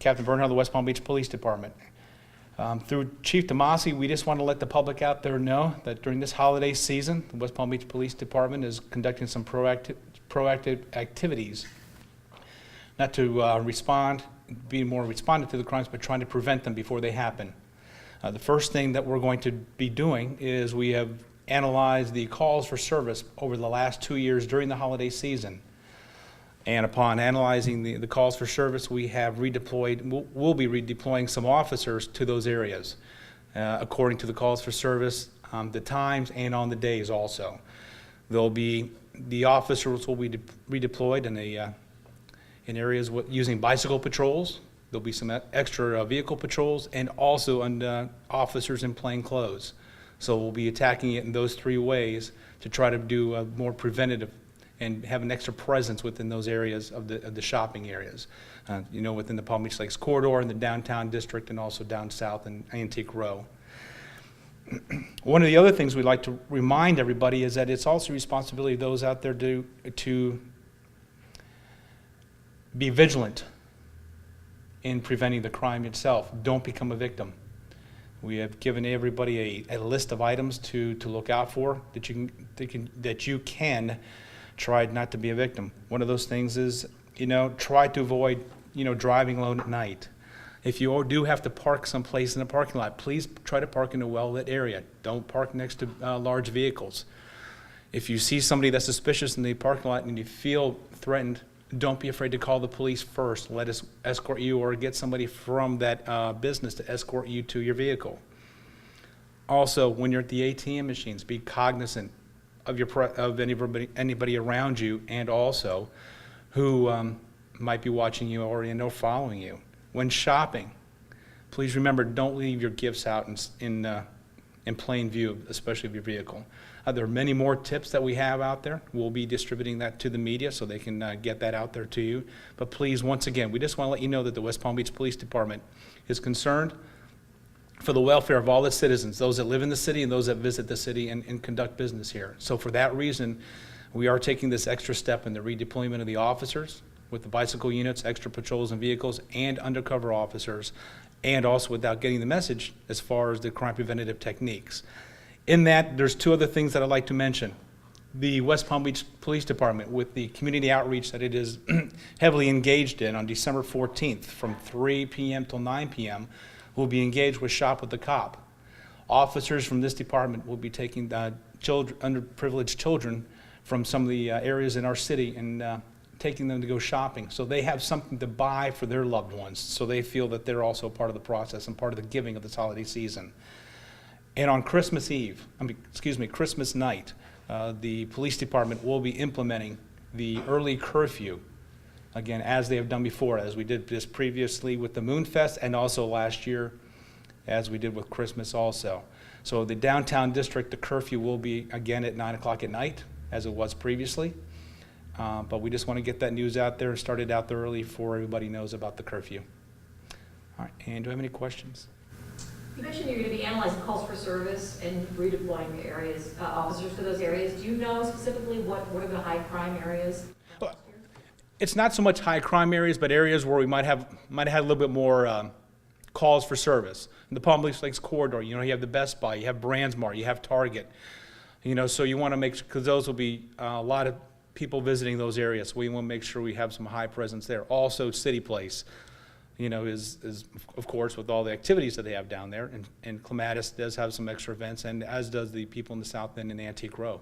Captain Bernhardt of the West Palm Beach Police Department. Through Chief DeMasi, we just want to let the public out there know that during this holiday season, the West Palm Beach Police Department is conducting some proactive activities, not to be more responsive to the crimes, but trying to prevent them before they happen. The first thing that we're going to be doing is we have analyzed the calls for service over the last 2 years during the holiday season. And upon analyzing the calls for service, we have redeployed, we'll be redeploying some officers to those areas, according to the calls for service, the times, and on the days also. The officers will be redeployed in areas using bicycle patrols. There'll be some extra vehicle patrols, and also officers in plain clothes. So we'll be attacking it in those 3 ways to try to do more preventative and have an extra presence within those areas of the shopping areas. Within the Palm Beach Lakes corridor and the downtown district, and also down south in Antique Row. One of the other things we'd like to remind everybody is that it's also responsibility of those out there to be vigilant in preventing the crime itself. Don't become a victim. We have given everybody a list of items to look out for that you can try not to be a victim. One of those things is, try to avoid, driving alone at night. If you do have to park someplace in a parking lot, please try to park in a well-lit area. Don't park next to large vehicles. If you see somebody that's suspicious in the parking lot and you feel threatened, don't be afraid to call the police first. Let us escort you, or get somebody from that business to escort you to your vehicle. Also, when you're at the ATM machines, be cognizant of anybody around you, and also who might be watching you or following you. When shopping, please remember, don't leave your gifts out in plain view, especially of your vehicle. There are many more tips that we have out there. We'll be distributing that to the media so they can get that out there to you. But please, once again, we just want to let you know that the West Palm Beach Police Department is concerned for the welfare of all its citizens, those that live in the city and those that visit the city and conduct business here. So for that reason, we are taking this extra step in the redeployment of the officers with the bicycle units, extra patrols and vehicles, and undercover officers, and also without getting the message as far as the crime preventative techniques. In that, there's 2 other things that I'd like to mention. The West Palm Beach Police Department, with the community outreach that it is heavily engaged in, on December 14th from 3 p.m. till 9 p.m., will be engaged with Shop with the Cop. Officers from this department will be taking underprivileged children from some of the areas in our city and taking them to go shopping, so they have something to buy for their loved ones, so they feel that they're also part of the process and part of the giving of this holiday season. And on Christmas night, the police department will be implementing the early curfew, again, as they have done before, as we did this previously with the Moonfest, and also last year as we did with Christmas also. So the downtown district, the curfew will be again at 9 o'clock at night, as it was previously. But we just want to get that news out there, started out there early before everybody knows about the curfew. All right, and do I have any questions? You mentioned you're going to be analyzing calls for service and redeploying areas, officers to those areas. Do you know specifically what are the high crime areas? Well, it's not so much high crime areas, but areas where we might have had a little bit more calls for service. In the Palm Beach Lakes corridor, you have the Best Buy, you have Brandsmart, you have Target. So you want to make sure, because those will be a lot of people visiting those areas. So we want to make sure we have some high presence there. Also, City Place, is of course with all the activities that they have down there, and Clematis does have some extra events, and as does the people in the South End and Antique Row.